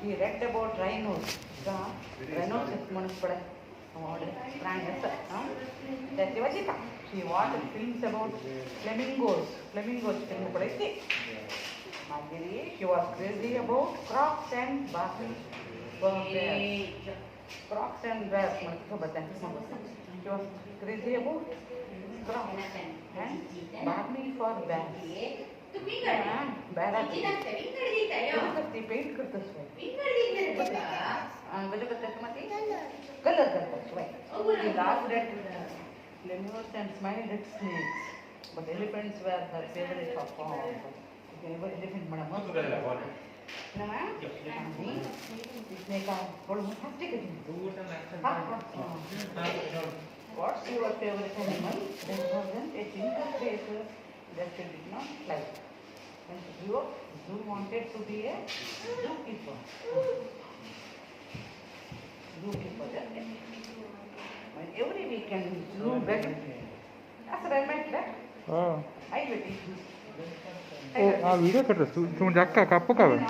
He read about rhinos. Rhinos is municipal. That's Vajita. She watched films about flamingos. Flamingos film padaithi. Madhuri, she was crazy about crocs and bears. Crocs and bears. She was crazy about crocs and bargaining for bears. Bear paint करतस colour करतस last date lemurs and smiled at snakes, but elephants were her favorite of all. Elephant madam snake what's your favorite animal? There wasn't a single creature that did not fly. And you wanted to be a zookeeper. And every weekend zoo vet. That's what I meant, that. Oh. I will eat. Oh, video cut. Tu jaga kapu kawan.